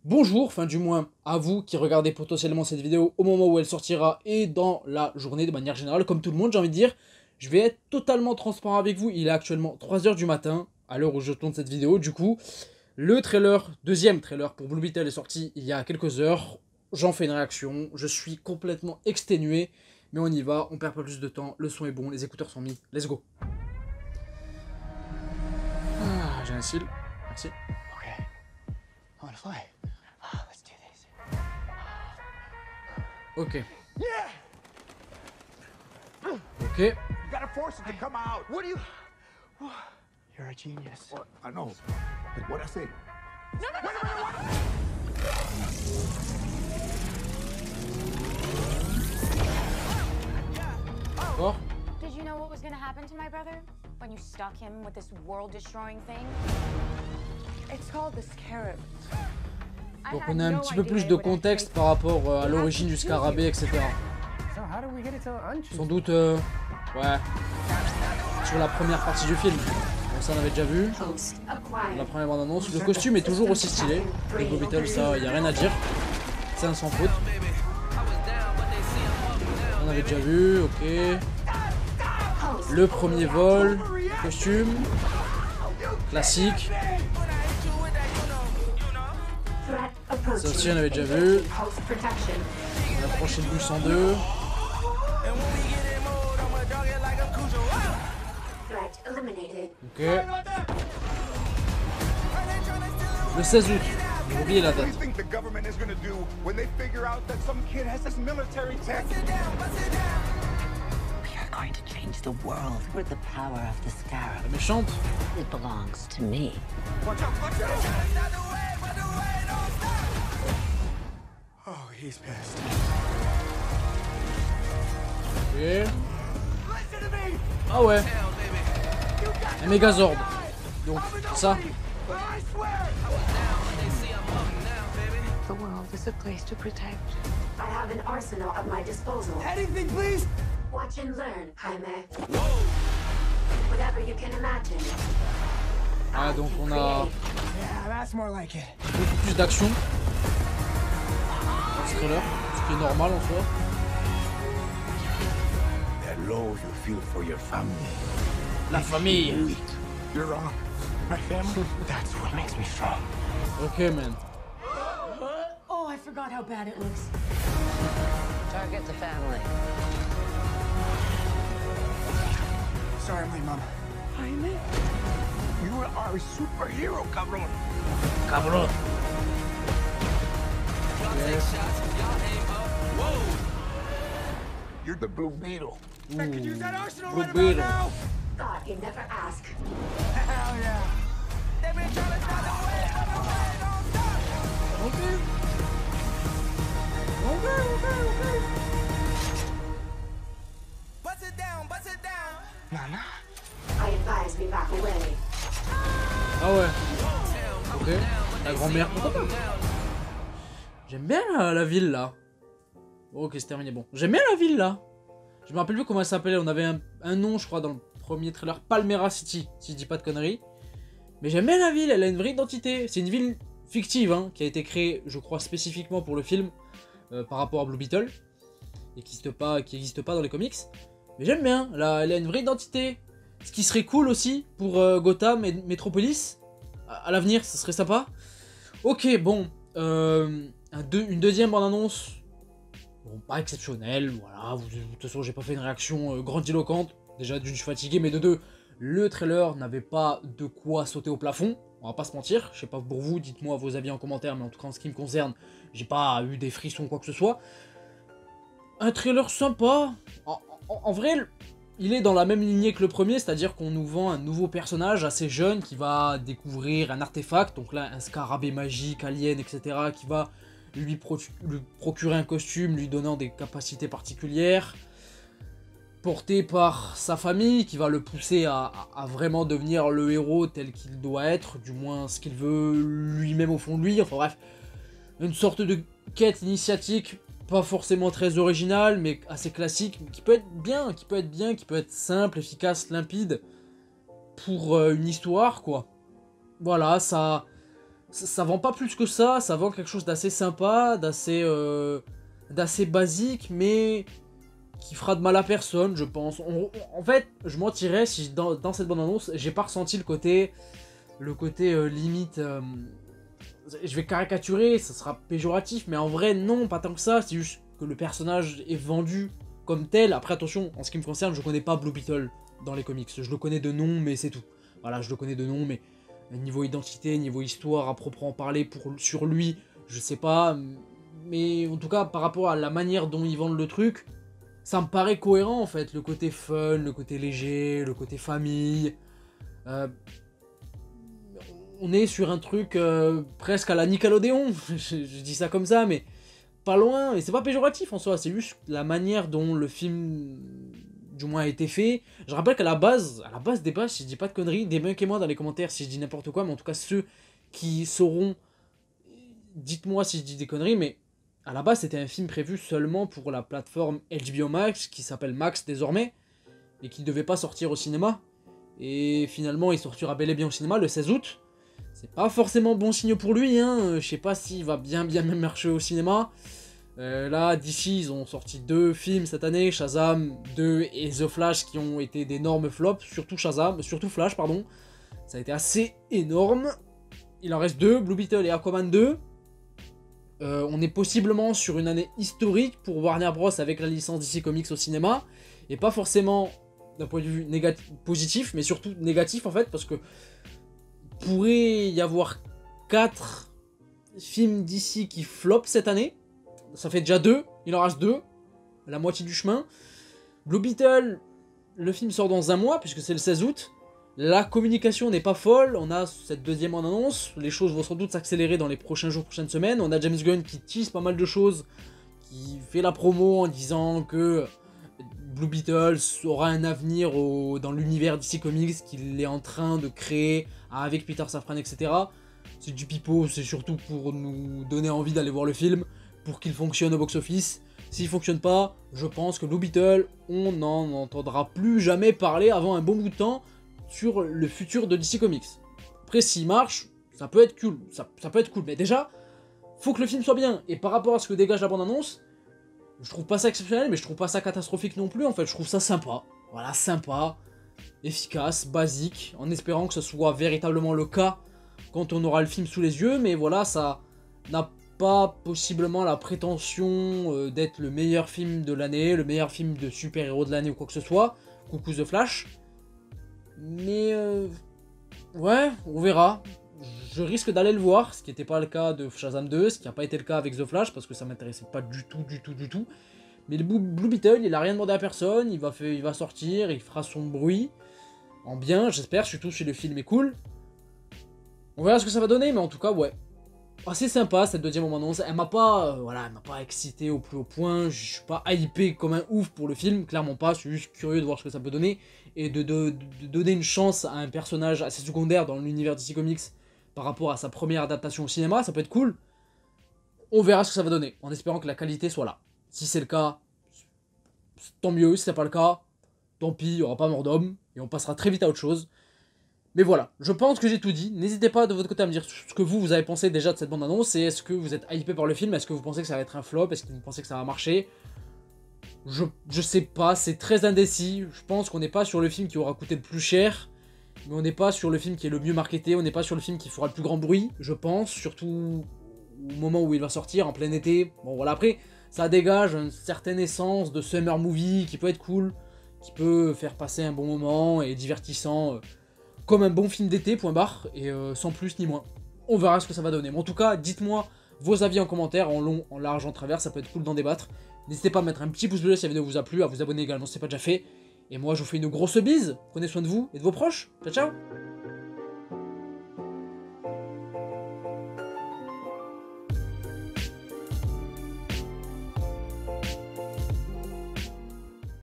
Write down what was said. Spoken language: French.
Bonjour, enfin du moins à vous qui regardez potentiellement cette vidéo au moment où elle sortira et dans la journée de manière générale. Comme tout le monde, j'ai envie de dire, je vais être totalement transparent avec vous. Il est actuellement 3 h du matin, à l'heure où je tourne cette vidéo. Du coup, le trailer, deuxième trailer pour Blue Beetle est sorti il y a quelques heures. J'en fais une réaction, je suis complètement exténué. Mais on y va, on perd pas plus de temps, le son est bon, les écouteurs sont mis, let's go. Ah, j'ai un cil, merci. Okay. I wanna fly. Let's do this. Ok, Yeah! ok. You gotta force it to come out. What do you... You're a genius. What? I know. Like what I say. D'accord. Did you know what was gonna happen to my brother when you stuck him with this world-destroying thing? It's called the scarab. Donc on a un petit peu plus de contexte par rapport à l'origine du scarabée, etc. So how do we get it to unchoose? Sans doute, ouais, sur la première partie du film. Bon, ça on avait déjà vu. La première bande-annonce. Le costume est toujours aussi stylé. Les Blue Beetle, ça, y a rien à dire. C'est un sans faute. On avait déjà vu, ok. Le premier vol, le costume. Classique. Ça aussi on avait déjà vu. On a approché le bus en deux. Ok. Le 16 août. J'ai oublié la What do date. you think the government is gonna do when they figure out that some kid has this military tech? We are going to change the world with the power of the scarab. La méchante. It belongs to me. Watch out! Watch out! Oh, he's pissed. Ok. Listen to me! Ah ouais. You got Un Megazord. Donc, c'est ça. I swear! The world is a place to protect. I have an arsenal at my disposal. Anything, please? Watch and learn, Jaime. Whatever you can imagine. Ah, donc on a Yeah, that's more like it. beaucoup plus d'action dans ce trailer, ce qui est normal en soi. That love you feel for your family. La famille. Weak. You're wrong. My family, that's what makes me strong. Ok, man. Oh, I forgot how bad it looks. Target the family. Sorry, my mom. You are a superhero, cabrón. Cabrón. You're the Blue Beetle. I could use that arsenal Blue right Beetle. about now. God, you never ask. Hell yeah. Nana? I advise we back away. Ah ouais. Ok. La grand-mère. J'aime bien la ville là. Ok, c'est terminé. Bon. J'aime bien la ville là. Je me rappelle plus comment elle s'appelait. On avait un nom, je crois, dans le premier trailer. Palmera City, si je dis pas de conneries. Mais j'aime bien la ville. Elle a une vraie identité. C'est une ville fictive hein, qui a été créée, je crois, spécifiquement pour le film par rapport à Blue Beetle. Et qui n'existe pas dans les comics. Mais j'aime bien. Là, elle a une vraie identité. Ce qui serait cool aussi pour Gotham et Metropolis. À l'avenir, ce serait sympa. Ok, bon. Une deuxième bande-annonce. Bon, pas exceptionnelle. Voilà. De toute façon, j'ai pas fait une réaction grandiloquente. Déjà, d'une, je suis fatigué. Mais de deux, le trailer n'avait pas de quoi sauter au plafond. On va pas se mentir. Je sais pas pour vous. Dites-moi vos avis en commentaire. Mais en tout cas, en ce qui me concerne, j'ai pas eu des frissons ou quoi que ce soit. Un trailer sympa. En vrai, il est dans la même lignée que le premier, c'est-à-dire qu'on nous vend un nouveau personnage assez jeune qui va découvrir un artefact, donc là un scarabée magique, alien, etc., qui va lui procurer un costume, lui donnant des capacités particulières, porté par sa famille, qui va le pousser à vraiment devenir le héros tel qu'il doit être, du moins ce qu'il veut lui-même au fond de lui, enfin bref, une sorte de quête initiatique pas forcément très original, mais assez classique, qui peut être bien, qui peut être simple, efficace, limpide, pour une histoire, quoi. Voilà, ça ça vend pas plus que ça vend quelque chose d'assez sympa, d'assez basique, mais qui fera de mal à personne, je pense. En fait, je mentirais si dans cette bande-annonce, j'ai pas ressenti le côté limite... je vais caricaturer, ça sera péjoratif, mais en vrai, non, pas tant que ça. C'est juste que le personnage est vendu comme tel. Après, attention, en ce qui me concerne, je connais pas Blue Beetle dans les comics. Je le connais de nom, mais c'est tout. Voilà, je le connais de nom, mais niveau identité, niveau histoire, à proprement parler, sur lui, je sais pas. Mais en tout cas, par rapport à la manière dont ils vendent le truc, ça me paraît cohérent, en fait. Le côté fun, le côté léger, le côté famille... on est sur un truc presque à la Nickelodeon, je dis ça comme ça, mais pas loin, et c'est pas péjoratif en soi, c'est juste la manière dont le film, du moins, a été fait. Je rappelle qu'à la base des bases, si je dis pas de conneries, débunkez-moi dans les commentaires si je dis n'importe quoi, mais en tout cas ceux qui sauront, dites-moi si je dis des conneries, mais à la base c'était un film prévu seulement pour la plateforme HBO Max, qui s'appelle Max désormais, et qui devait pas sortir au cinéma, et finalement il sortira bel et bien au cinéma le 16 août. C'est pas forcément bon signe pour lui, hein. Je sais pas s'il va bien marcher au cinéma. Là, d'ici, ils ont sorti 2 films cette année, Shazam 2 et The Flash, qui ont été d'énormes flops, surtout Flash, pardon. Ça a été assez énorme. Il en reste 2, Blue Beetle et Aquaman 2. On est possiblement sur une année historique pour Warner Bros avec la licence DC Comics au cinéma, et pas forcément d'un point de vue positif, mais surtout négatif en fait, parce que pourrait y avoir 4 films d'ici qui flopent cette année. Ça fait déjà 2, il en reste 2, la moitié du chemin. Blue Beetle, le film sort dans un mois, puisque c'est le 16 août. La communication n'est pas folle, on a cette deuxième annonce, les choses vont sans doute s'accélérer dans les prochains jours, prochaines semaines. On a James Gunn qui tease pas mal de choses, qui fait la promo en disant que Blue Beetle aura un avenir dans l'univers DC Comics qu'il est en train de créer avec Peter Safran, etc. C'est du pipeau, c'est surtout pour nous donner envie d'aller voir le film, pour qu'il fonctionne au box-office. S'il fonctionne pas, je pense que Blue Beetle, on n'en entendra plus jamais parler avant un bon bout de temps sur le futur de DC Comics. Après, s'il marche, ça peut être cool, ça peut être cool, mais déjà, faut que le film soit bien, et par rapport à ce que dégage la bande-annonce, je trouve pas ça exceptionnel, mais je trouve pas ça catastrophique non plus, en fait, je trouve ça sympa. Voilà, sympa, efficace, basique, en espérant que ce soit véritablement le cas quand on aura le film sous les yeux, mais voilà, ça n'a pas possiblement la prétention d'être le meilleur film de l'année, le meilleur film de super-héros de l'année ou quoi que ce soit, coucou The Flash, mais ouais, on verra. Je risque d'aller le voir, ce qui n'était pas le cas de Shazam 2, ce qui n'a pas été le cas avec The Flash, parce que ça m'intéressait pas du tout. Mais le Blue Beetle, il a rien demandé à personne, il va sortir, il fera son bruit, en bien, j'espère, surtout si le film est cool. On verra ce que ça va donner, mais en tout cas, ouais. Assez sympa cette deuxième bande-annonce, elle m'a pas excité au plus haut point, je suis pas hypé comme un ouf pour le film, clairement pas, je suis juste curieux de voir ce que ça peut donner, et de donner une chance à un personnage assez secondaire dans l'univers DC Comics, par rapport à sa première adaptation au cinéma, ça peut être cool. On verra ce que ça va donner, en espérant que la qualité soit là. Si c'est le cas, tant mieux. Si c'est pas le cas, tant pis, il n'y aura pas mort d'homme, et on passera très vite à autre chose. Mais voilà, je pense que j'ai tout dit. N'hésitez pas de votre côté à me dire ce que vous avez pensé déjà de cette bande-annonce, et est-ce que vous êtes hypé par le film, est-ce que vous pensez que ça va être un flop, est-ce que vous pensez que ça va marcher. Je sais pas, c'est très indécis. Je pense qu'on n'est pas sur le film qui aura coûté le plus cher, mais on n'est pas sur le film qui est le mieux marketé, on n'est pas sur le film qui fera le plus grand bruit, je pense, surtout au moment où il va sortir, en plein été. Bon voilà, après, ça dégage une certaine essence de summer movie qui peut être cool, qui peut faire passer un bon moment et divertissant, comme un bon film d'été, point barre, et sans plus ni moins. On verra ce que ça va donner. Mais en tout cas, dites-moi vos avis en commentaire, en long, en large, en travers, ça peut être cool d'en débattre. N'hésitez pas à mettre un petit pouce bleu si la vidéo vous a plu, à vous abonner également si ce n'est pas déjà fait. Et moi, je vous fais une grosse bise. Prenez soin de vous et de vos proches. Ciao, ciao!